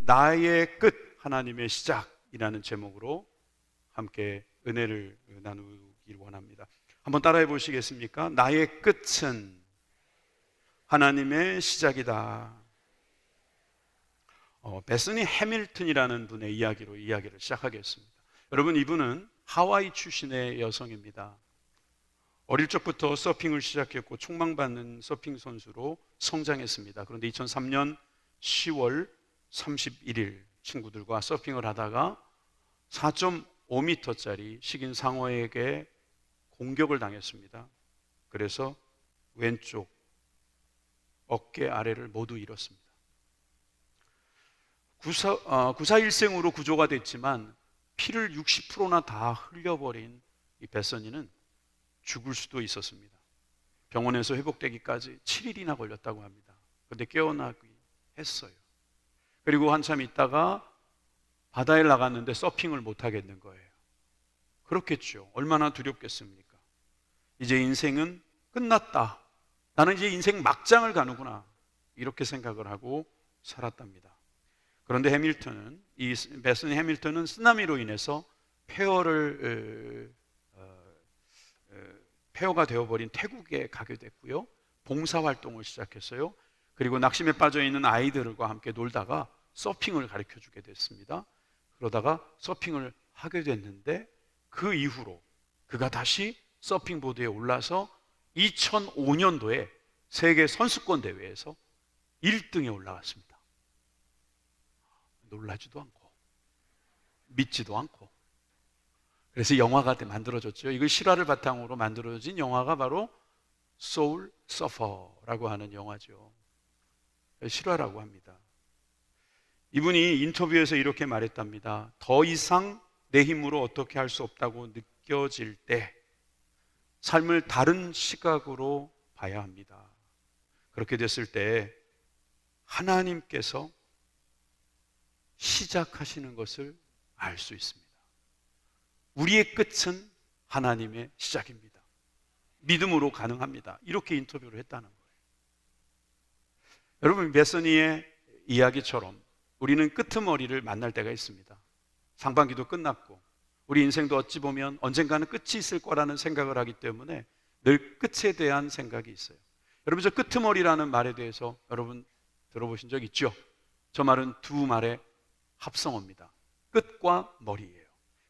나의 끝, 하나님의 시작이라는 제목으로 함께 은혜를 나누길 원합니다. 한번 따라해 보시겠습니까? 나의 끝은 하나님의 시작이다. 베서니 해밀턴이라는 분의 이야기를 시작하겠습니다. 여러분, 이분은 하와이 출신의 여성입니다. 어릴 적부터 서핑을 시작했고 촉망받는 서핑 선수로 성장했습니다. 그런데 2003년 10월 31일 친구들과 서핑을 하다가 4.5m짜리 식인 상어에게 공격을 당했습니다. 그래서 왼쪽 어깨 아래를 모두 잃었습니다. 구사일생으로 구조가 됐지만 피를 60%나 다 흘려버린 이 베서니는 죽을 수도 있었습니다. 병원에서 회복되기까지 7일이나 걸렸다고 합니다. 그런데 깨어나기 했어요. 그리고 한참 있다가 바다에 나갔는데 서핑을 못 하겠는 거예요. 그렇겠죠. 얼마나 두렵겠습니까? 이제 인생은 끝났다. 나는 이제 인생 막장을 가는구나. 이렇게 생각을 하고 살았답니다. 그런데 이 베서니 해밀턴은 쓰나미로 인해서 폐허가 되어버린 태국에 가게 됐고요. 봉사활동을 시작했어요. 그리고 낙심에 빠져있는 아이들과 함께 놀다가 서핑을 가르쳐주게 됐습니다. 그러다가 서핑을 하게 됐는데 그 이후로 그가 다시 서핑보드에 올라서 2005년도에 세계 선수권 대회에서 1등에 올라갔습니다. 놀라지도 않고 믿지도 않고, 그래서 영화가 만들어졌죠. 이거 실화를 바탕으로 만들어진 영화가 바로 소울 서퍼라고 하는 영화죠. 실화라고 합니다. 이분이 인터뷰에서 이렇게 말했답니다. 더 이상 내 힘으로 어떻게 할 수 없다고 느껴질 때 삶을 다른 시각으로 봐야 합니다. 그렇게 됐을 때 하나님께서 시작하시는 것을 알 수 있습니다. 우리의 끝은 하나님의 시작입니다. 믿음으로 가능합니다. 이렇게 인터뷰를 했다는 거예요. 여러분, 베서니의 이야기처럼 우리는 끄트머리를 만날 때가 있습니다. 상반기도 끝났고 우리 인생도 어찌 보면 언젠가는 끝이 있을 거라는 생각을 하기 때문에 늘 끝에 대한 생각이 있어요. 여러분, 저 끄트머리라는 말에 대해서 여러분 들어보신 적 있죠? 저 말은 두 말의 합성어입니다. 끝과 머리예요.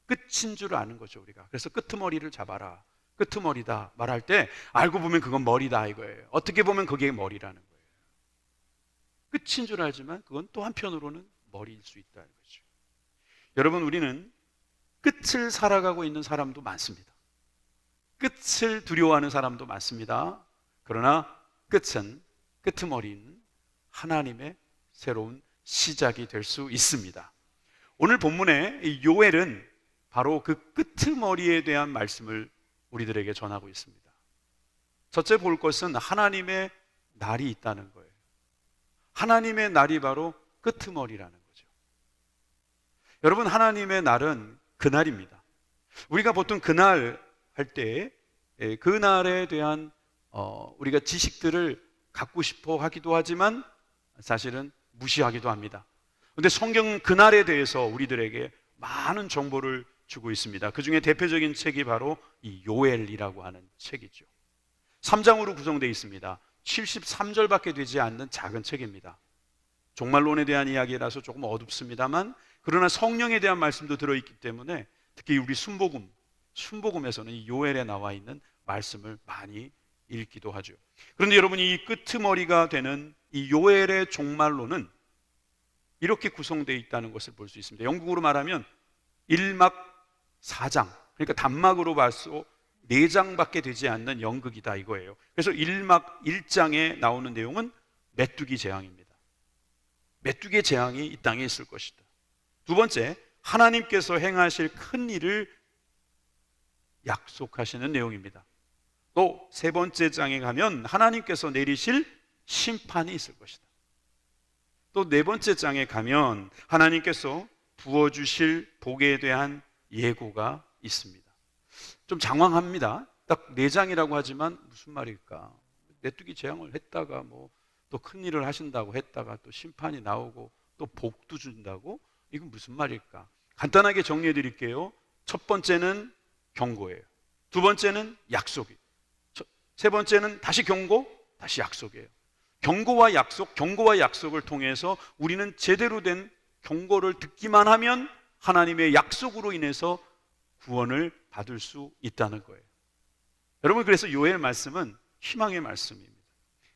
끝인 줄 아는 거죠, 우리가. 그래서 끄트머리를 잡아라, 끄트머리다 말할 때 알고 보면 그건 머리다 이거예요. 어떻게 보면 그게 머리라는 거예요. 끝인 줄 알지만 그건 또 한편으로는 머리일 수 있다는 거죠. 여러분, 우리는 끝을 살아가고 있는 사람도 많습니다. 끝을 두려워하는 사람도 많습니다. 그러나 끄트머리는 하나님의 새로운 시작이 될 수 있습니다. 오늘 본문의 요엘은 바로 그 끄트머리에 대한 말씀을 우리들에게 전하고 있습니다. 첫째 볼 것은 하나님의 날이 있다는 거예요. 하나님의 날이 바로 끄트머리라는 거죠. 여러분, 하나님의 날은 그날입니다. 우리가 보통 그날 할 때 그날에 대한 우리가 지식들을 갖고 싶어 하기도 하지만 사실은 무시하기도 합니다. 그런데 성경은 그날에 대해서 우리들에게 많은 정보를 주고 있습니다. 그 중에 대표적인 책이 바로 이 요엘이라고 하는 책이죠. 3장으로 구성되어 있습니다. 73절밖에 되지 않는 작은 책입니다. 종말론에 대한 이야기라서 조금 어둡습니다만, 그러나 성령에 대한 말씀도 들어있기 때문에 특히 우리 순복음에서는 이 요엘에 나와 있는 말씀을 많이 읽기도 하죠. 그런데 여러분, 이 끄트머리가 되는 이 요엘의 종말론은 이렇게 구성되어 있다는 것을 볼 수 있습니다. 영국으로 말하면 1막 4장, 그러니까 단막으로 봐서 4장밖에 되지 않는 연극이다 이거예요. 그래서 1막 1장에 나오는 내용은 메뚜기 재앙입니다. 메뚜기의 재앙이 이 땅에 있을 것이다. 두 번째, 하나님께서 행하실 큰 일을 약속하시는 내용입니다. 또 세 번째 장에 가면 하나님께서 내리실 심판이 있을 것이다. 또 네 번째 장에 가면 하나님께서 부어주실 복에 대한 예고가 있습니다. 좀 장황합니다. 딱 4장이라고 하지만 무슨 말일까? 메뚜기 재앙을 했다가 또 큰 일을 하신다고 했다가 또 심판이 나오고 또 복도 준다고? 이건 무슨 말일까? 간단하게 정리해 드릴게요. 첫 번째는 경고예요. 두 번째는 약속이에요. 세 번째는 다시 경고, 다시 약속이에요. 경고와 약속, 경고와 약속을 통해서 우리는 제대로 된 경고를 듣기만 하면 하나님의 약속으로 인해서 구원을 받을 수 있다는 거예요. 여러분, 그래서 요엘 말씀은 희망의 말씀입니다.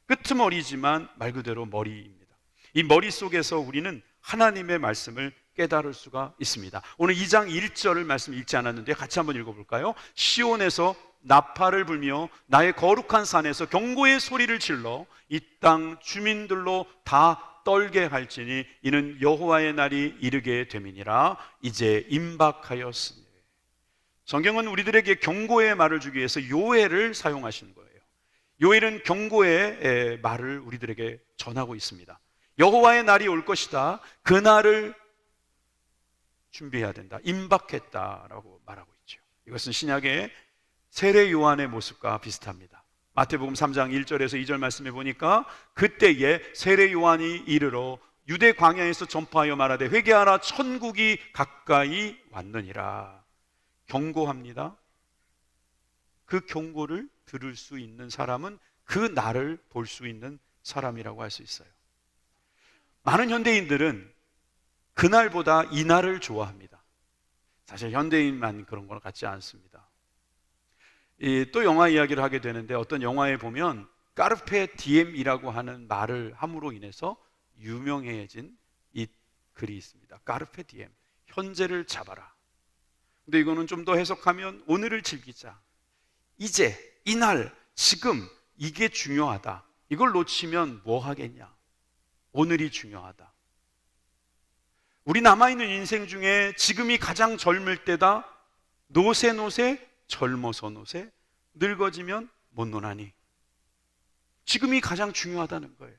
끄트머리지만 말 그대로 머리입니다. 이 머리 속에서 우리는 하나님의 말씀을 깨달을 수가 있습니다. 오늘 2장 1절을 말씀 읽지 않았는데 같이 한번 읽어볼까요? 시온에서 나팔을 불며 나의 거룩한 산에서 경고의 소리를 질러 이 땅 주민들로 다 떨게 할지니 이는 여호와의 날이 이르게 됨이니라. 이제 임박하였으니. 성경은 우리들에게 경고의 말을 주기 위해서 요엘을 사용하시는 거예요. 요엘은 경고의 말을 우리들에게 전하고 있습니다. 여호와의 날이 올 것이다. 그 날을 준비해야 된다. 임박했다라고 말하고 있죠. 이것은 신약의 세례 요한의 모습과 비슷합니다. 마태복음 3장 1절에서 2절 말씀해 보니까 그때에 세례 요한이 이르러 유대 광야에서 전파하여 말하되 회개하라 천국이 가까이 왔느니라. 경고합니다. 그 경고를 들을 수 있는 사람은 그 날을 볼 수 있는 사람이라고 할 수 있어요. 많은 현대인들은 그날보다 이날을 좋아합니다. 사실 현대인만 그런 것 같지 않습니다. 또 영화 이야기를 하게 되는데 어떤 영화에 보면 까르페 디엠이라고 하는 말을 함으로 인해서 유명해진 이 글이 있습니다. 까르페 디엠, 현재를 잡아라. 근데 이거는 좀 더 해석하면 오늘을 즐기자. 이제, 이날, 지금 이게 중요하다. 이걸 놓치면 뭐 하겠냐? 오늘이 중요하다. 우리 남아있는 인생 중에 지금이 가장 젊을 때다. 노세 젊어서 노세, 늙어지면 못 노나니. 지금이 가장 중요하다는 거예요.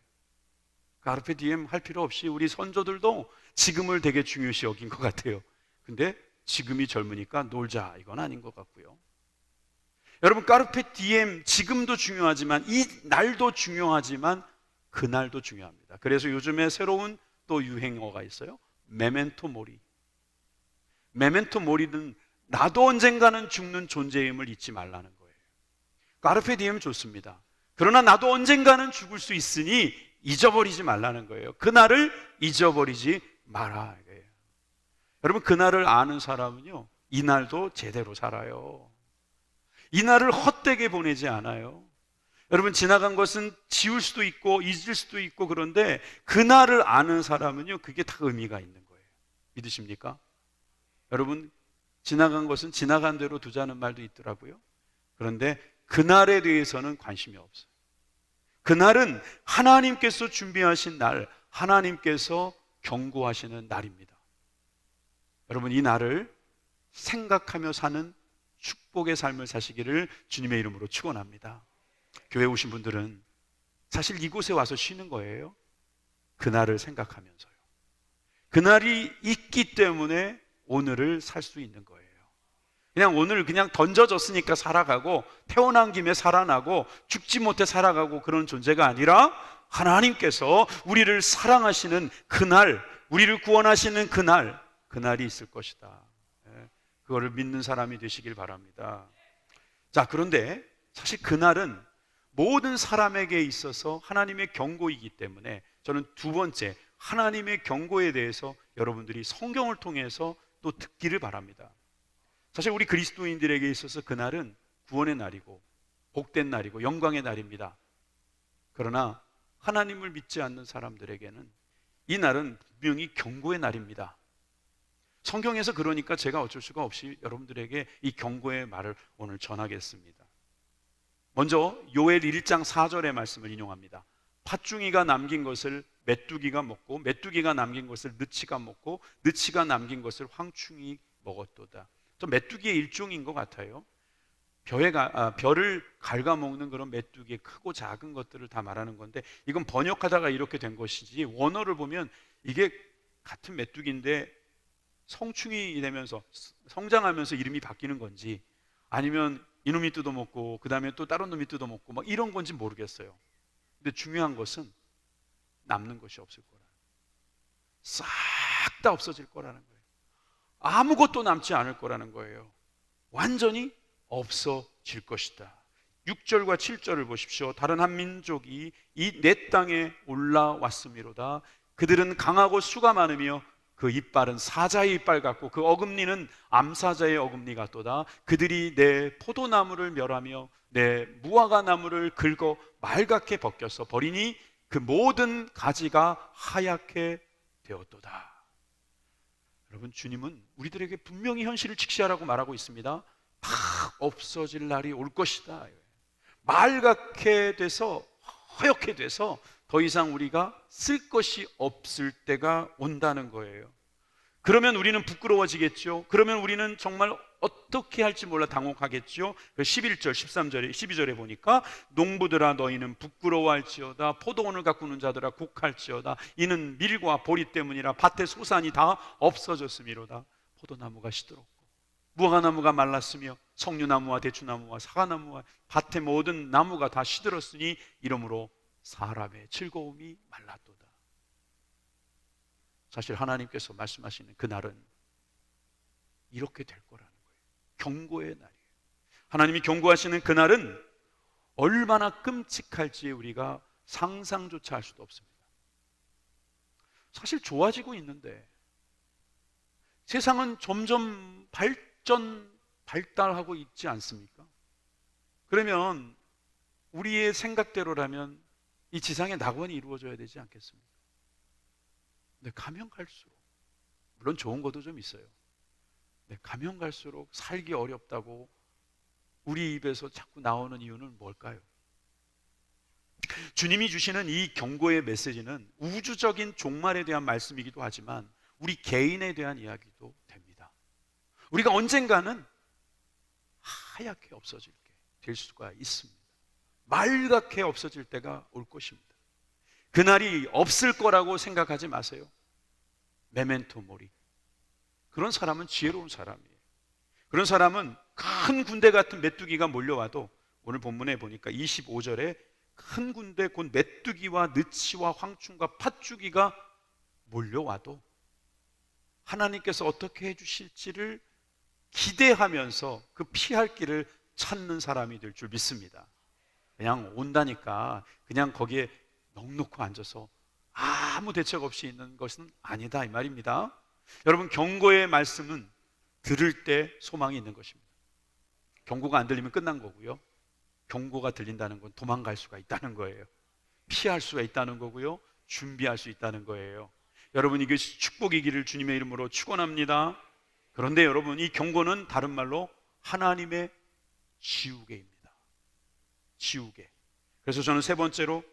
카르페 디엠 할 필요 없이 우리 선조들도 지금을 되게 중요시 여긴 것 같아요. 근데 지금이 젊으니까 놀자, 이건 아닌 것 같고요. 여러분, 카르페 디엠 지금도 중요하지만 이 날도 중요하지만 그날도 중요합니다. 그래서 요즘에 새로운 또 유행어가 있어요. 메멘토 모리. 메멘토 모리는 나도 언젠가는 죽는 존재임을 잊지 말라는 거예요. 카르페 디엠 좋습니다. 그러나 나도 언젠가는 죽을 수 있으니 잊어버리지 말라는 거예요. 그날을 잊어버리지 마라. 이거예요. 여러분, 그날을 아는 사람은요, 이날도 제대로 살아요. 이날을 헛되게 보내지 않아요. 여러분, 지나간 것은 지울 수도 있고 잊을 수도 있고 그런데 그날을 아는 사람은요, 그게 다 의미가 있는 거예요. 믿으십니까? 여러분, 지나간 것은 지나간 대로 두자는 말도 있더라고요. 그런데 그날에 대해서는 관심이 없어요. 그날은 하나님께서 준비하신 날, 하나님께서 경고하시는 날입니다. 여러분, 이 날을 생각하며 사는 축복의 삶을 사시기를 주님의 이름으로 축원합니다. 교회 오신 분들은 사실 이곳에 와서 쉬는 거예요. 그날을 생각하면서요. 그날이 있기 때문에 오늘을 살 수 있는 거예요. 그냥 오늘 그냥 던져졌으니까 살아가고 태어난 김에 살아나고 죽지 못해 살아가고 그런 존재가 아니라 하나님께서 우리를 사랑하시는 그날, 우리를 구원하시는 그날이 있을 것이다. 그거를 믿는 사람이 되시길 바랍니다. 자, 그런데 사실 그날은 모든 사람에게 있어서 하나님의 경고이기 때문에 저는 두 번째, 하나님의 경고에 대해서 여러분들이 성경을 통해서 또 듣기를 바랍니다. 사실 우리 그리스도인들에게 있어서 그날은 구원의 날이고 복된 날이고 영광의 날입니다. 그러나 하나님을 믿지 않는 사람들에게는 이 날은 분명히 경고의 날입니다. 성경에서 그러니까 제가 어쩔 수가 없이 여러분들에게 이 경고의 말을 오늘 전하겠습니다. 먼저 요엘 1장 4절의 말씀을 인용합니다. 팥중이가 남긴 것을 메뚜기가 먹고 메뚜기가 남긴 것을 느치가 먹고 느치가 남긴 것을 황충이 먹었도다. 좀 메뚜기의 일종인 것 같아요. 별을 갉아먹는 그런 메뚜기의 크고 작은 것들을 다 말하는 건데 이건 번역하다가 이렇게 된 것이지 원어를 보면 이게 같은 메뚜기인데 성충이 되면서 성장하면서 이름이 바뀌는 건지 아니면 이놈이 뜯어먹고 그 다음에 또 다른 놈이 뜯어먹고 막 이런 건지 모르겠어요. 근데 중요한 것은 남는 것이 없을 거라. 싹 다 없어질 거라는 거예요. 아무것도 남지 않을 거라는 거예요. 완전히 없어질 것이다. 6절과 7절을 보십시오. 다른 한 민족이 이 내 땅에 올라왔음이로다. 그들은 강하고 수가 많으며 그 이빨은 사자의 이빨 같고 그 어금니는 암사자의 어금니 같도다. 그들이 내 포도나무를 멸하며 내 무화과 나무를 긁어 말갛게 벗겨서 버리니 그 모든 가지가 하얗게 되었도다. 여러분, 주님은 우리들에게 분명히 현실을 직시하라고 말하고 있습니다. 다 없어질 날이 올 것이다. 말갛게 돼서 허옇게 돼서 더 이상 우리가 쓸 것이 없을 때가 온다는 거예요. 그러면 우리는 부끄러워지겠죠. 그러면 우리는 정말 어떻게 할지 몰라 당혹하겠죠. 11절, 13절에, 12절에 보니까 농부들아 너희는 부끄러워할지어다. 포도원을 가꾸는 자들아 곡할지어다. 이는 밀과 보리 때문이라 밭의 소산이 다 없어졌음이로다. 포도나무가 시들었고 무화과나무가 말랐으며 석류나무와 대추나무와 사과나무와 밭의 모든 나무가 다 시들었으니 이러므로 사람의 즐거움이 말랐도다. 사실 하나님께서 말씀하시는 그날은 이렇게 될 거라는 거예요. 경고의 날이에요. 하나님이 경고하시는 그날은 얼마나 끔찍할지 우리가 상상조차 할 수도 없습니다. 사실 좋아지고 있는데 세상은 점점 발달하고 있지 않습니까? 그러면 우리의 생각대로라면 이 지상의 낙원이 이루어져야 되지 않겠습니까? 근데 가면 갈수록, 물론 좋은 것도 좀 있어요. 근데 가면 갈수록 살기 어렵다고 우리 입에서 자꾸 나오는 이유는 뭘까요? 주님이 주시는 이 경고의 메시지는 우주적인 종말에 대한 말씀이기도 하지만 우리 개인에 대한 이야기도 됩니다. 우리가 언젠가는 하얗게 없어지게 될 수가 있습니다. 말갛게 없어질 때가 올 것입니다. 그날이 없을 거라고 생각하지 마세요. 메멘토 모리. 그런 사람은 지혜로운 사람이에요. 그런 사람은 큰 군대 같은 메뚜기가 몰려와도 오늘 본문에 보니까 25절에 큰 군대 곧 메뚜기와 느치와 황충과 팥죽이가 몰려와도 하나님께서 어떻게 해주실지를 기대하면서 그 피할 길을 찾는 사람이 될 줄 믿습니다. 그냥 온다니까 그냥 거기에 넋놓고 앉아서 아무 대책 없이 있는 것은 아니다 이 말입니다. 여러분, 경고의 말씀은 들을 때 소망이 있는 것입니다. 경고가 안 들리면 끝난 거고요. 경고가 들린다는 건 도망갈 수가 있다는 거예요. 피할 수가 있다는 거고요. 준비할 수 있다는 거예요. 여러분, 이것이 축복이기를 주님의 이름으로 축원합니다. 그런데 여러분, 이 경고는 다른 말로 하나님의 지우개입니다. 지우개. 그래서 저는 세 번째로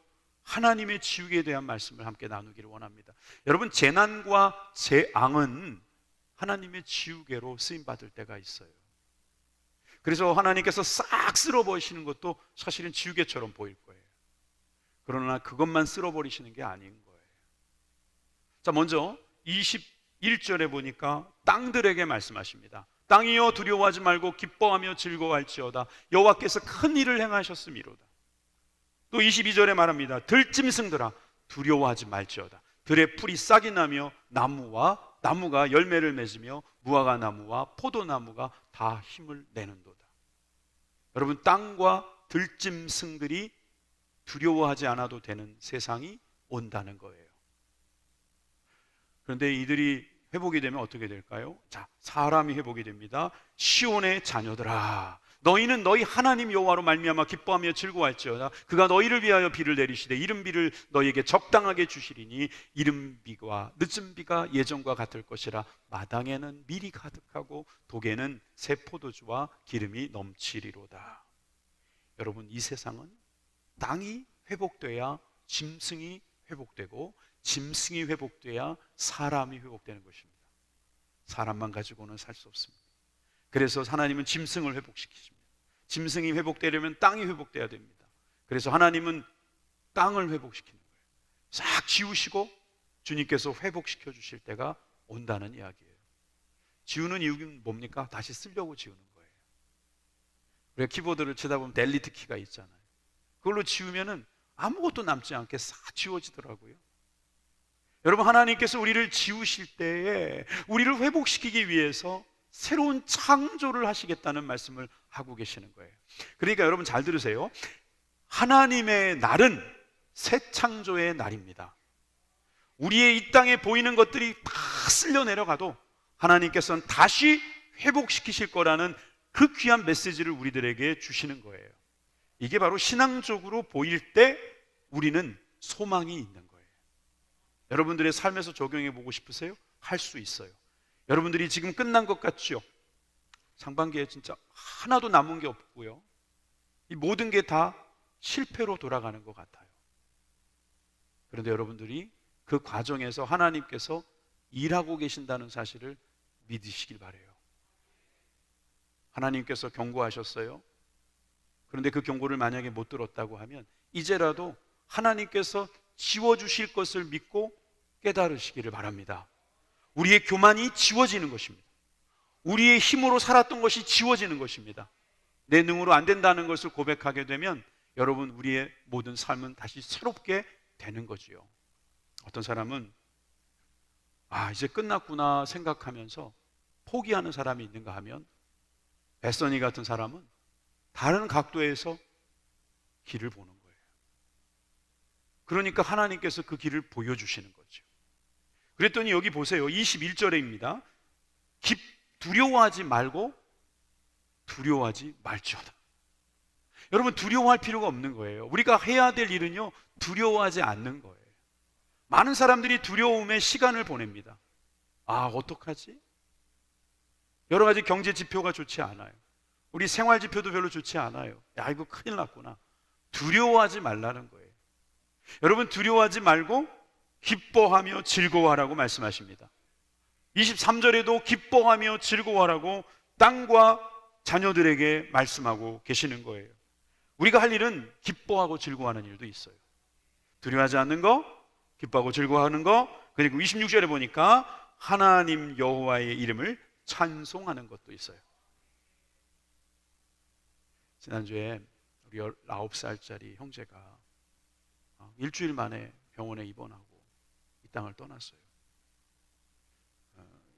하나님의 지우개에 대한 말씀을 함께 나누기를 원합니다. 여러분, 재난과 재앙은 하나님의 지우개로 쓰임받을 때가 있어요. 그래서 하나님께서 싹 쓸어버리시는 것도 사실은 지우개처럼 보일 거예요. 그러나 그것만 쓸어버리시는 게 아닌 거예요. 자, 먼저 21절에 보니까 땅들에게 말씀하십니다. 땅이여 두려워하지 말고 기뻐하며 즐거워할지어다. 여호와께서 큰 일을 행하셨음이로다. 또 22절에 말합니다. 들짐승들아 두려워하지 말지어다. 들의 풀이 싹이 나며 나무가 열매를 맺으며 무화과 나무와 포도나무가 다 힘을 내는도다. 여러분, 땅과 들짐승들이 두려워하지 않아도 되는 세상이 온다는 거예요. 그런데 이들이 회복이 되면 어떻게 될까요? 자, 사람이 회복이 됩니다. 시온의 자녀들아 너희는 너희 하나님 여호와로 말미암아 기뻐하며 즐거워할지어다. 그가 너희를 위하여 비를 내리시되 이른 비를 너희에게 적당하게 주시리니 이른 비와 늦은 비가 예전과 같을 것이라. 마당에는 밀이 가득하고 독에는 새 포도주와 기름이 넘치리로다. 여러분, 이 세상은 땅이 회복돼야 짐승이 회복되고 짐승이 회복돼야 사람이 회복되는 것입니다. 사람만 가지고는 살 수 없습니다. 그래서 하나님은 짐승을 회복시키십니다. 짐승이 회복되려면 땅이 회복돼야 됩니다. 그래서 하나님은 땅을 회복시키는 거예요. 싹 지우시고 주님께서 회복시켜 주실 때가 온다는 이야기예요. 지우는 이유는 뭡니까? 다시 쓰려고 지우는 거예요. 우리가 키보드를 치다 보면 델리트 키가 있잖아요. 그걸로 지우면은 아무것도 남지 않게 싹 지워지더라고요. 여러분, 하나님께서 우리를 지우실 때에 우리를 회복시키기 위해서 새로운 창조를 하시겠다는 말씀을 하고 계시는 거예요. 그러니까 여러분 잘 들으세요. 하나님의 날은 새 창조의 날입니다. 우리의 이 땅에 보이는 것들이 다 쓸려 내려가도 하나님께서는 다시 회복시키실 거라는 그 귀한 메시지를 우리들에게 주시는 거예요. 이게 바로 신앙적으로 보일 때 우리는 소망이 있는 거예요. 여러분들의 삶에서 적용해 보고 싶으세요? 할 수 있어요. 여러분들이 지금 끝난 것 같죠? 상반기에 진짜 하나도 남은 게 없고요. 이 모든 게 다 실패로 돌아가는 것 같아요. 그런데 여러분들이 그 과정에서 하나님께서 일하고 계신다는 사실을 믿으시길 바라요. 하나님께서 경고하셨어요. 그런데 그 경고를 만약에 못 들었다고 하면 이제라도 하나님께서 지워주실 것을 믿고 깨달으시기를 바랍니다. 우리의 교만이 지워지는 것입니다. 우리의 힘으로 살았던 것이 지워지는 것입니다. 내 능으로 안 된다는 것을 고백하게 되면 여러분, 우리의 모든 삶은 다시 새롭게 되는 거지요. 어떤 사람은 이제 끝났구나 생각하면서 포기하는 사람이 있는가 하면 베서니 같은 사람은 다른 각도에서 길을 보는 거예요. 그러니까 하나님께서 그 길을 보여주시는 거죠. 그랬더니 여기 보세요. 21절에입니다. 두려워하지 말고 두려워하지 말지어다. 여러분, 두려워할 필요가 없는 거예요. 우리가 해야 될 일은요, 두려워하지 않는 거예요. 많은 사람들이 두려움에 시간을 보냅니다. 어떡하지? 여러 가지 경제 지표가 좋지 않아요. 우리 생활 지표도 별로 좋지 않아요. 이거 큰일 났구나. 두려워하지 말라는 거예요. 여러분, 두려워하지 말고 기뻐하며 즐거워하라고 말씀하십니다. 23절에도 기뻐하며 즐거워하라고 땅과 자녀들에게 말씀하고 계시는 거예요. 우리가 할 일은 기뻐하고 즐거워하는 일도 있어요. 두려워하지 않는 거, 기뻐하고 즐거워하는 거, 그리고 26절에 보니까 하나님 여호와의 이름을 찬송하는 것도 있어요. 지난주에 우리 19살짜리 형제가 일주일 만에 병원에 입원하고 이 땅을 떠났어요.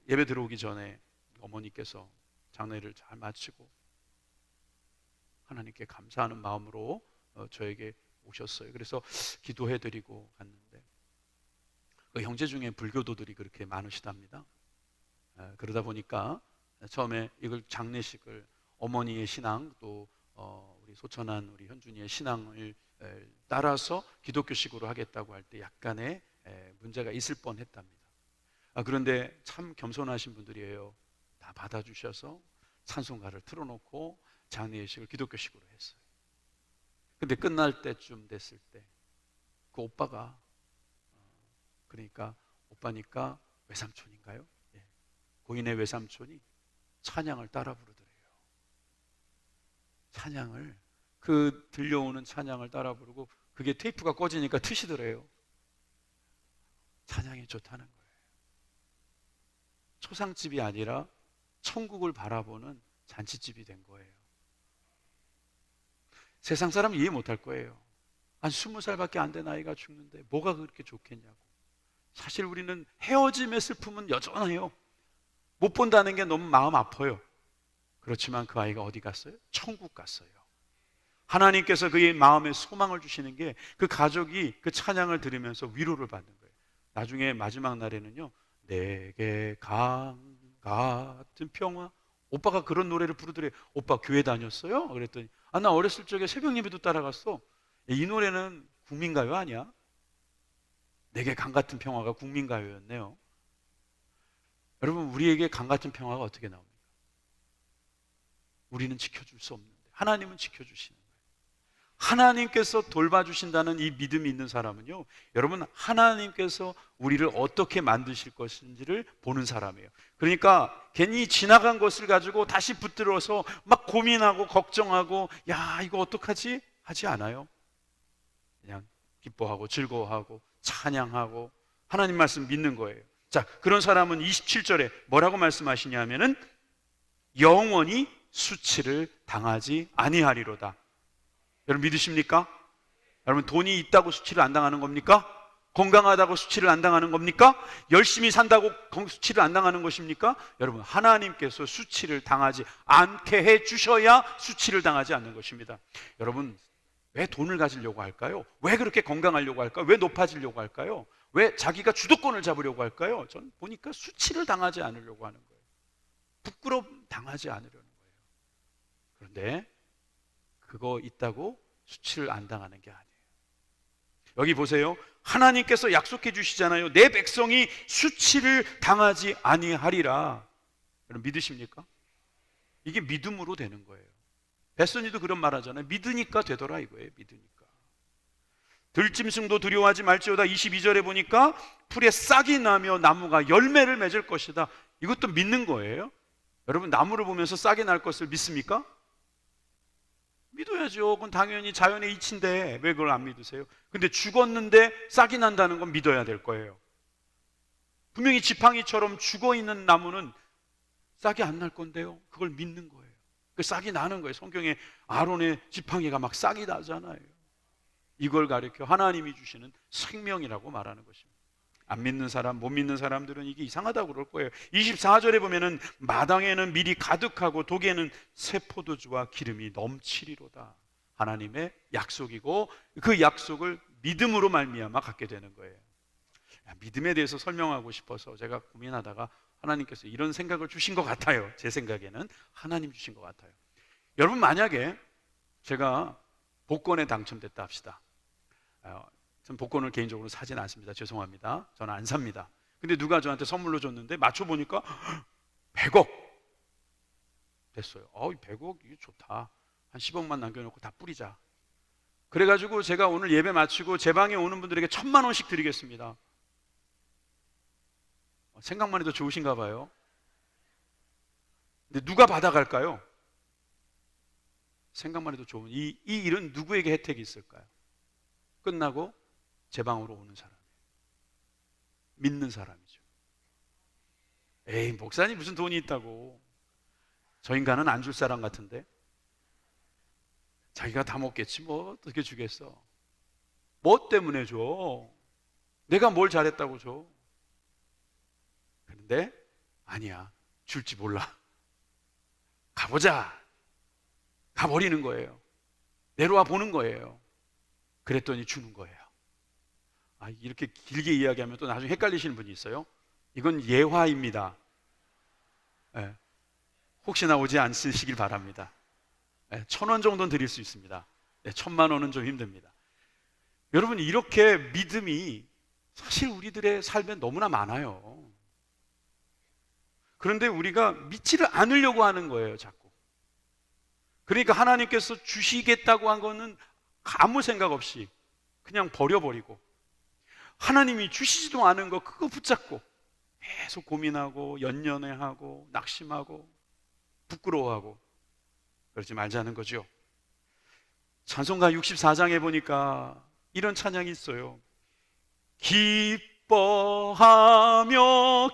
예배 들어오기 전에 어머니께서 장례를 잘 마치고 하나님께 감사하는 마음으로 저에게 오셨어요. 그래서 기도해드리고 갔는데 그 형제 중에 불교도들이 그렇게 많으시답니다. 그러다 보니까 처음에 이걸 장례식을 어머니의 신앙 또 우리 소천한 우리 현준이의 신앙을 따라서 기독교식으로 하겠다고 할 때 약간의 문제가 있을 뻔했답니다. 그런데 참 겸손하신 분들이에요. 다 받아주셔서 찬송가를 틀어놓고 장례식을 기독교식으로 했어요. 근데 끝날 때쯤 됐을 때 그 오빠가 그러니까 오빠니까 외삼촌인가요? 고인의 외삼촌이 찬양을 따라 부르더래요. 찬양을 그 들려오는 찬양을 따라 부르고 그게 테이프가 꺼지니까 트시더래요. 찬양이 좋다는 거예요. 초상집이 아니라 천국을 바라보는 잔치집이 된 거예요. 세상 사람은 이해 못할 거예요. 한 20살밖에 안 된 아이가 죽는데 뭐가 그렇게 좋겠냐고. 사실 우리는 헤어짐의 슬픔은 여전해요. 못 본다는 게 너무 마음 아파요. 그렇지만 그 아이가 어디 갔어요? 천국 갔어요. 하나님께서 그의 마음에 소망을 주시는 게 그 가족이 그 찬양을 들으면서 위로를 받는 거예요. 나중에 마지막 날에는요, 내게 강 같은 평화. 오빠가 그런 노래를 부르더래요. 오빠 교회 다녔어요? 그랬더니 나 어렸을 적에 새벽 예배도 따라갔어. 이 노래는 국민가요 아니야? 내게 강 같은 평화가 국민가요였네요. 여러분, 우리에게 강 같은 평화가 어떻게 나옵니까? 우리는 지켜줄 수 없는데 하나님은 지켜주시는 거예요. 하나님께서 돌봐주신다는 이 믿음이 있는 사람은요, 여러분, 하나님께서 우리를 어떻게 만드실 것인지를 보는 사람이에요. 그러니까 괜히 지나간 것을 가지고 다시 붙들어서 막 고민하고 걱정하고 이거 어떡하지? 하지 않아요. 그냥 기뻐하고 즐거워하고 찬양하고 하나님 말씀 믿는 거예요. 자, 그런 사람은 27절에 뭐라고 말씀하시냐면은 영원히 수치를 당하지 아니하리로다. 여러분 믿으십니까? 여러분, 돈이 있다고 수치를 안 당하는 겁니까? 건강하다고 수치를 안 당하는 겁니까? 열심히 산다고 수치를 안 당하는 것입니까? 여러분, 하나님께서 수치를 당하지 않게 해 주셔야 수치를 당하지 않는 것입니다. 여러분, 왜 돈을 가지려고 할까요? 왜 그렇게 건강하려고 할까요? 왜 높아지려고 할까요? 왜 자기가 주도권을 잡으려고 할까요? 전 보니까 수치를 당하지 않으려고 하는 거예요. 부끄러움 당하지 않으려는 거예요. 그런데 그거 있다고 수치를 안 당하는 게 아니에요. 여기 보세요. 하나님께서 약속해 주시잖아요. 내 백성이 수치를 당하지 아니하리라. 여러분 믿으십니까? 이게 믿음으로 되는 거예요. 베스니도 그런 말 하잖아요. 믿으니까 되더라 이거예요. 믿으니까. 들짐승도 두려워하지 말지어다. 22절에 보니까 풀에 싹이 나며 나무가 열매를 맺을 것이다. 이것도 믿는 거예요. 여러분 나무를 보면서 싹이 날 것을 믿습니까? 믿어야죠. 그건 당연히 자연의 이치인데 왜 그걸 안 믿으세요? 근데 죽었는데 싹이 난다는 건 믿어야 될 거예요. 분명히 지팡이처럼 죽어있는 나무는 싹이 안 날 건데요. 그걸 믿는 거예요. 그 싹이 나는 거예요. 성경에 아론의 지팡이가 막 싹이 나잖아요. 이걸 가리켜 하나님이 주시는 생명이라고 말하는 것입니다. 안 믿는 사람, 못 믿는 사람들은 이게 이상하다고 그럴 거예요. 24절에 보면은 마당에는 밀이 가득하고 독에는 새 포도주와 기름이 넘치리로다. 하나님의 약속이고 그 약속을 믿음으로 말미암아 갖게 되는 거예요. 믿음에 대해서 설명하고 싶어서 제가 고민하다가 하나님께서 이런 생각을 주신 것 같아요. 제 생각에는 하나님 주신 것 같아요. 여러분 만약에 제가 복권에 당첨됐다 합시다. 전 복권을 개인적으로 사진 않습니다. 죄송합니다. 저는 안 삽니다. 근데 누가 저한테 선물로 줬는데 맞춰보니까 100억 됐어요. 100억 이게 좋다. 한 10억만 남겨놓고 다 뿌리자. 그래가지고 제가 오늘 예배 마치고 제 방에 오는 분들에게 1000만 원씩 드리겠습니다. 생각만 해도 좋으신가 봐요. 근데 누가 받아갈까요? 생각만 해도 좋은 이 일은 누구에게 혜택이 있을까요? 끝나고 제 방으로 오는 사람이에요. 믿는 사람이죠. 에이, 목사님 무슨 돈이 있다고. 저 인간은 안 줄 사람 같은데. 자기가 다 먹겠지 뭐 어떻게 주겠어. 뭐 때문에 줘? 내가 뭘 잘했다고 줘? 그런데 아니야, 줄지 몰라. 가보자. 가버리는 거예요. 내려와 보는 거예요. 그랬더니 주는 거예요. 이렇게 길게 이야기하면 또 나중에 헷갈리시는 분이 있어요. 이건 예화입니다. 네. 혹시나 오지 않으시길 바랍니다. 1000원 정도는 드릴 수 있습니다. 1000만 원은 좀 힘듭니다. 여러분 이렇게 믿음이 사실 우리들의 삶에 너무나 많아요. 그런데 우리가 믿지를 않으려고 하는 거예요, 자꾸. 그러니까 하나님께서 주시겠다고 한 거는 아무 생각 없이 그냥 버려버리고, 하나님이 주시지도 않은 거 그거 붙잡고 계속 고민하고 연연해하고 낙심하고 부끄러워하고 그러지 말자는 거죠. 찬송가 64장에 보니까 이런 찬양이 있어요. 기뻐하며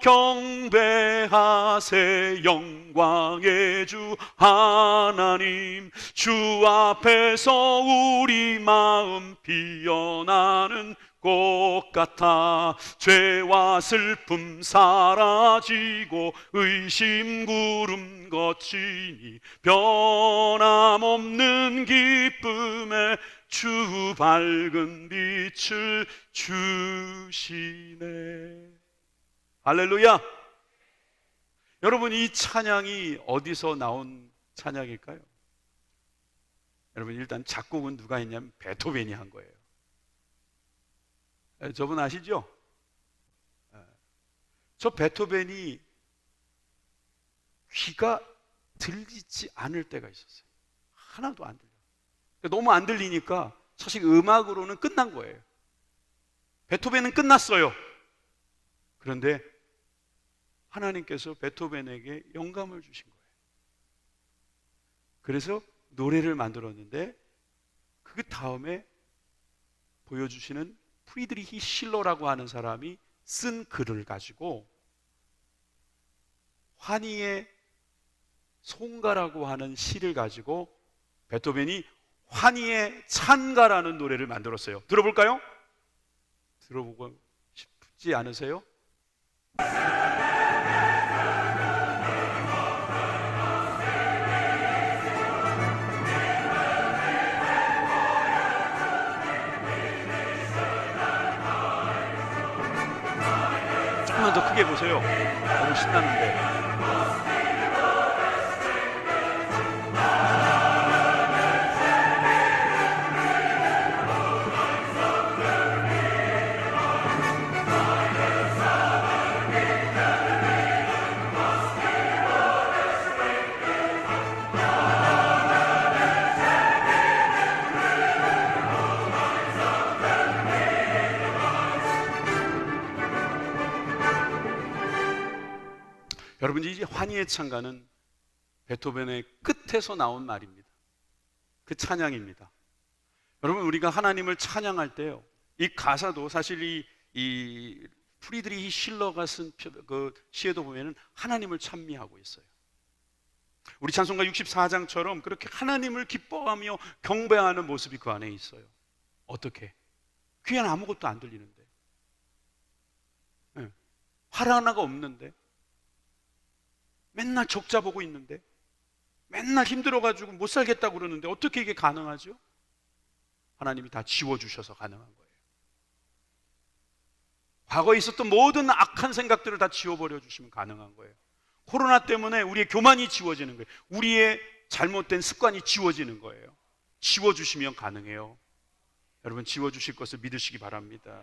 경배하세 영광의 주 하나님, 주 앞에서 우리 마음 피어나는 꽃 같아 죄와 슬픔 사라지고 의심 구름 거치니 변함없는 기쁨에 주 밝은 빛을 주시네. 할렐루야. 여러분 이 찬양이 어디서 나온 찬양일까요? 여러분 일단 작곡은 누가 했냐면 베토벤이 한 거예요. 저분 아시죠? 저 베토벤이 귀가 들리지 않을 때가 있었어요. 하나도 안 들려요. 너무 안 들리니까 사실 음악으로는 끝난 거예요. 베토벤은 끝났어요. 그런데 하나님께서 베토벤에게 영감을 주신 거예요. 그래서 노래를 만들었는데 그 다음에 보여주시는 프리드리히 실러라고 하는 사람이 쓴 글을 가지고 환희의 송가라고 하는 시를 가지고 베토벤이 환희의 찬가라는 노래를 만들었어요. 들어볼까요? 들어보고 싶지 않으세요? 조금만 더 크게 보세요. 너무 신나는데. 여러분, 이 환희의 찬가는 베토벤의 끝에서 나온 말입니다. 그 찬양입니다. 여러분, 우리가 하나님을 찬양할 때요, 이 가사도 사실 이 프리드리히 실러가 쓴 그 시에도 보면은 하나님을 찬미하고 있어요. 우리 찬송가 64장처럼 그렇게 하나님을 기뻐하며 경배하는 모습이 그 안에 있어요. 어떻게? 귀에는 아무것도 안 들리는데, 화라 하나가 없는데, 맨날 적자 보고 있는데, 맨날 힘들어가지고 못 살겠다고 그러는데 어떻게 이게 가능하죠? 하나님이 다 지워주셔서 가능한 거예요. 과거에 있었던 모든 악한 생각들을 다 지워버려 주시면 가능한 거예요. 코로나 때문에 우리의 교만이 지워지는 거예요. 우리의 잘못된 습관이 지워지는 거예요. 지워주시면 가능해요. 여러분, 지워주실 것을 믿으시기 바랍니다.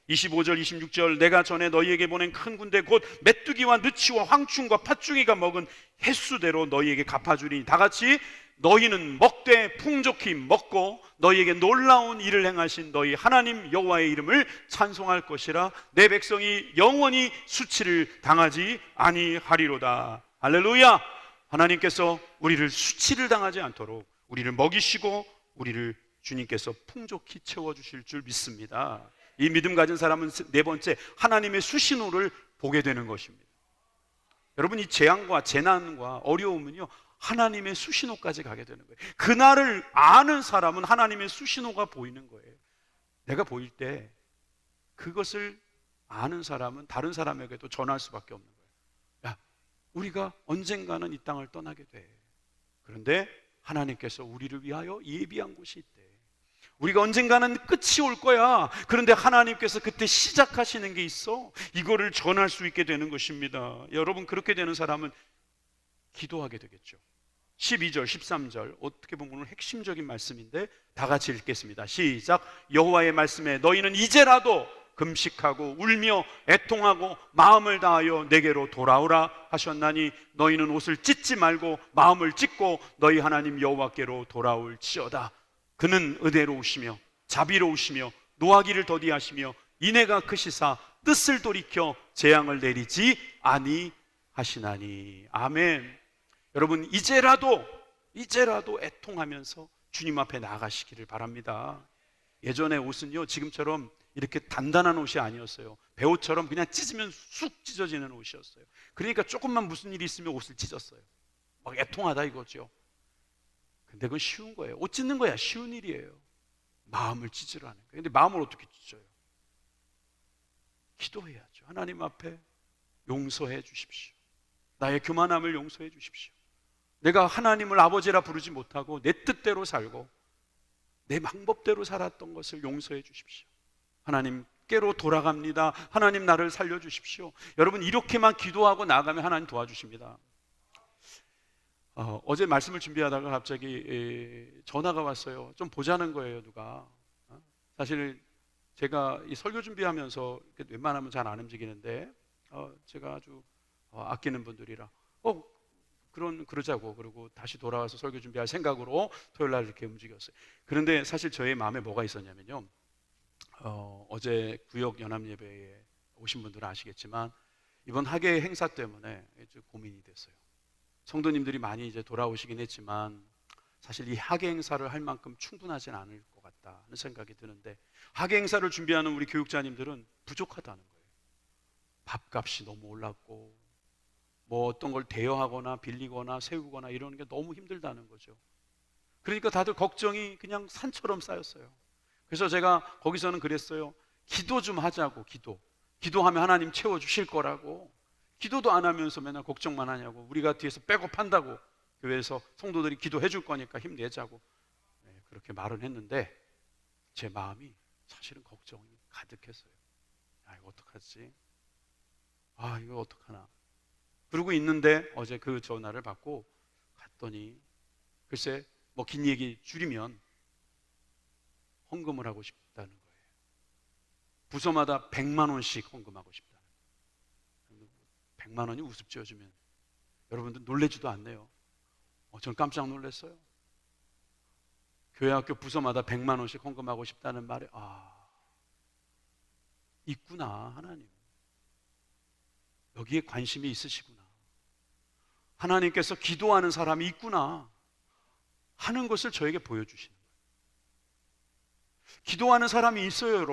25절 26절 내가 전에 너희에게 보낸 큰 군대 곧 메뚜기와 느치와 황충과 팥중이가 먹은 횟수대로 너희에게 갚아주리니 다같이 너희는 먹되 풍족히 먹고 너희에게 놀라운 일을 행하신 너희 하나님 여호와의 이름을 찬송할 것이라. 내 백성이 영원히 수치를 당하지 아니하리로다. 할렐루야. 하나님께서 우리를 수치를 당하지 않도록 우리를 먹이시고 우리를 주님께서 풍족히 채워주실 줄 믿습니다. 이 믿음 가진 사람은 네 번째, 하나님의 수신호를 보게 되는 것입니다. 여러분, 이 재앙과 재난과 어려움은요, 하나님의 수신호까지 가게 되는 거예요. 그날을 아는 사람은 하나님의 수신호가 보이는 거예요. 내가 보일 때 그것을 아는 사람은 다른 사람에게도 전할 수밖에 없는 거예요. 야, 우리가 언젠가는 이 땅을 떠나게 돼. 그런데 하나님께서 우리를 위하여 예비한 곳이 있대. 우리가 언젠가는 끝이 올 거야. 그런데 하나님께서 그때 시작하시는 게 있어. 이거를 전할 수 있게 되는 것입니다. 여러분, 그렇게 되는 사람은 기도하게 되겠죠. 12절 13절 어떻게 보면 오늘 핵심적인 말씀인데 다 같이 읽겠습니다. 시작. 여호와의 말씀에 너희는 이제라도 금식하고 울며 애통하고 마음을 다하여 내게로 돌아오라 하셨나니 너희는 옷을 찢지 말고 마음을 찢고 너희 하나님 여호와께로 돌아올지어다. 그는 은혜로우시며 자비로우시며 노하기를 더디하시며 인애가 크시사 뜻을 돌이켜 재앙을 내리지 아니하시나니. 아멘. 여러분, 이제라도 애통하면서 주님 앞에 나아가시기를 바랍니다. 예전에 옷은요, 지금처럼 이렇게 단단한 옷이 아니었어요. 배옷처럼 그냥 찢으면 쑥 찢어지는 옷이었어요. 그러니까 조금만 무슨 일이 있으면 옷을 찢었어요. 막 애통하다 이거죠. 근데 그건 쉬운 거예요. 옷 찢는 거야 쉬운 일이에요. 마음을 찢으라는 거예요. 근데 마음을 어떻게 찢어요? 기도해야죠. 하나님 앞에 용서해 주십시오. 나의 교만함을 용서해 주십시오. 내가 하나님을 아버지라 부르지 못하고 내 뜻대로 살고 내 방법대로 살았던 것을 용서해 주십시오. 하나님께로 돌아갑니다. 하나님 나를 살려주십시오. 여러분, 이렇게만 기도하고 나가면 하나님 도와주십니다. 어제 말씀을 준비하다가 갑자기 전화가 왔어요. 좀 보자는 거예요, 누가. 사실 제가 이 설교 준비하면서 웬만하면 잘 안 움직이는데 제가 아주 아끼는 분들이라 그러자고 그러고 다시 돌아와서 설교 준비할 생각으로 토요일 날 이렇게 움직였어요. 그런데 사실 저의 마음에 뭐가 있었냐면요, 어제 구역 연합 예배에 오신 분들은 아시겠지만 이번 학예 행사 때문에 고민이 됐어요. 성도님들이 많이 이제 돌아오시긴 했지만 사실 이 학예 행사를 할 만큼 충분하진 않을 것 같다는 생각이 드는데, 학예 행사를 준비하는 우리 교육자님들은 부족하다는 거예요. 밥값이 너무 올랐고 뭐 어떤 걸 대여하거나 빌리거나 세우거나 이러는 게 너무 힘들다는 거죠. 그러니까 다들 걱정이 그냥 산처럼 쌓였어요. 그래서 제가 거기서는 그랬어요. 기도 좀 하자고. 기도하면 하나님 채워주실 거라고. 기도도 안 하면서 맨날 걱정만 하냐고. 우리가 뒤에서 백업한다고. 교회에서 성도들이 기도해 줄 거니까 힘내자고. 그렇게 말은 했는데 제 마음이 사실은 걱정이 가득했어요. 이거 어떡하지? 이거 어떡하나. 그러고 있는데 어제 그 전화를 받고 갔더니 글쎄 뭐 긴 얘기 줄이면 헌금을 하고 싶다는 거예요. 부서마다 100만 원씩 헌금하고 싶다는 거예요. 100만 원이 우습지 요즘엔. 여러분들 놀라지도 않네요. 저는 깜짝 놀랐어요. 교회 학교 부서마다 100만 원씩 헌금하고 싶다는 말에 있구나. 하나님 여기에 관심이 있으시구나. 하나님께서 기도하는 사람이 있구나 하는 것을 저에게 보여주시는 거예요. 기도하는 사람이 있어요.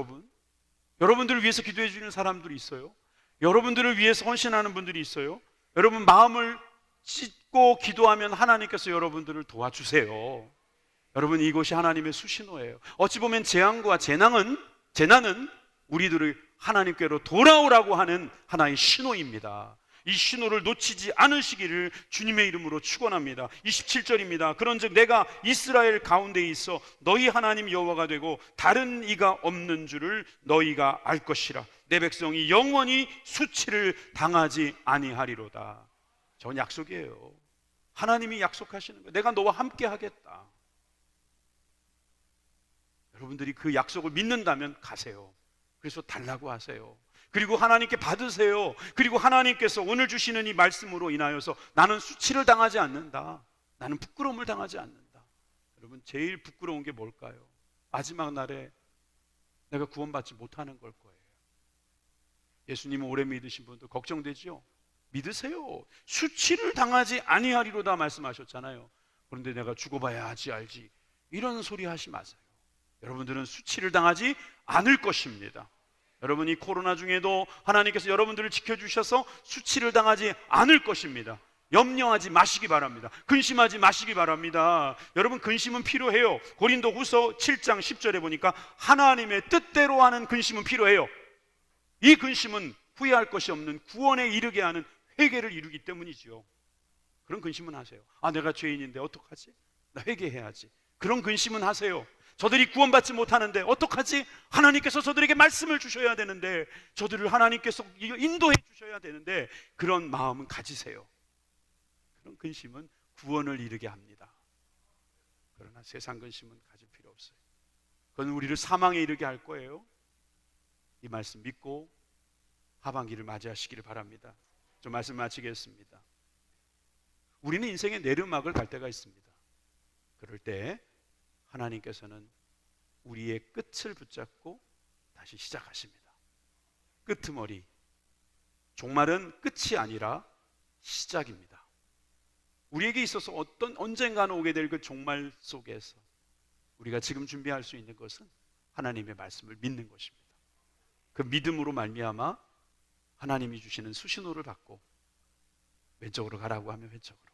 여러분들을 위해서 기도해 주는 사람들이 있어요. 여러분들을 위해서 헌신하는 분들이 있어요. 여러분 마음을 찢고 기도하면 하나님께서 여러분들을 도와주세요. 여러분 이것이 하나님의 수신호예요. 어찌 보면 재앙과 재난은 우리들을 하나님께로 돌아오라고 하는 하나의 신호입니다. 이 신호를 놓치지 않으시기를 주님의 이름으로 축원합니다. 27절입니다. 그런즉 내가 이스라엘 가운데 있어 너희 하나님 여호와가 되고 다른 이가 없는 줄을 너희가 알 것이라. 내 백성이 영원히 수치를 당하지 아니하리로다. 저건 약속이에요. 하나님이 약속하시는 거예요. 내가 너와 함께 하겠다. 여러분들이 그 약속을 믿는다면 가세요. 그래서 달라고 하세요. 그리고 하나님께 받으세요. 그리고 하나님께서 오늘 주시는 이 말씀으로 인하여서 나는 수치를 당하지 않는다. 나는 부끄러움을 당하지 않는다. 여러분 제일 부끄러운 게 뭘까요? 마지막 날에 내가 구원받지 못하는 걸 거예요. 예수님은 오래 믿으신 분들 걱정되죠? 믿으세요. 수치를 당하지 아니하리로다 말씀하셨잖아요. 그런데 내가 죽어봐야 알지. 이런 소리 하지 마세요. 여러분들은 수치를 당하지 않을 것입니다. 여러분 이 코로나 중에도 하나님께서 여러분들을 지켜주셔서 수치를 당하지 않을 것입니다. 염려하지 마시기 바랍니다. 근심하지 마시기 바랍니다. 여러분 근심은 필요해요. 고린도후서 7장 10절에 보니까 하나님의 뜻대로 하는 근심은 필요해요. 이 근심은 후회할 것이 없는 구원에 이르게 하는 회개를 이루기 때문이지요. 그런 근심은 하세요. 내가 죄인인데 어떡하지? 나 회개해야지. 그런 근심은 하세요. 저들이 구원받지 못하는데 어떡하지? 하나님께서 저들에게 말씀을 주셔야 되는데, 저들을 하나님께서 인도해 주셔야 되는데, 그런 마음은 가지세요. 그런 근심은 구원을 이루게 합니다. 그러나 세상 근심은 가질 필요 없어요. 그건 우리를 사망에 이르게 할 거예요. 이 말씀 믿고 하반기를 맞이하시기를 바랍니다. 좀 말씀 마치겠습니다. 우리는 인생의 내리막을 갈 때가 있습니다. 그럴 때 하나님께서는 우리의 끝을 붙잡고 다시 시작하십니다. 끄트머리. 종말은 끝이 아니라 시작입니다. 우리에게 있어서 언젠가는 오게 될 그 종말 속에서 우리가 지금 준비할 수 있는 것은 하나님의 말씀을 믿는 것입니다. 그 믿음으로 말미암아 하나님이 주시는 수신호를 받고 왼쪽으로 가라고 하면 왼쪽으로,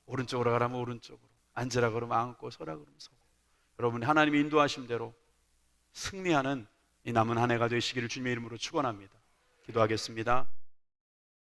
오른쪽으로 가라면 오른쪽으로, 앉으라 그러면 앉고, 서라 그러면 서고, 여러분이 하나님의 인도하심 대로 승리하는 이 남은 한 해가 되시기를 주님의 이름으로 축원합니다. 기도하겠습니다.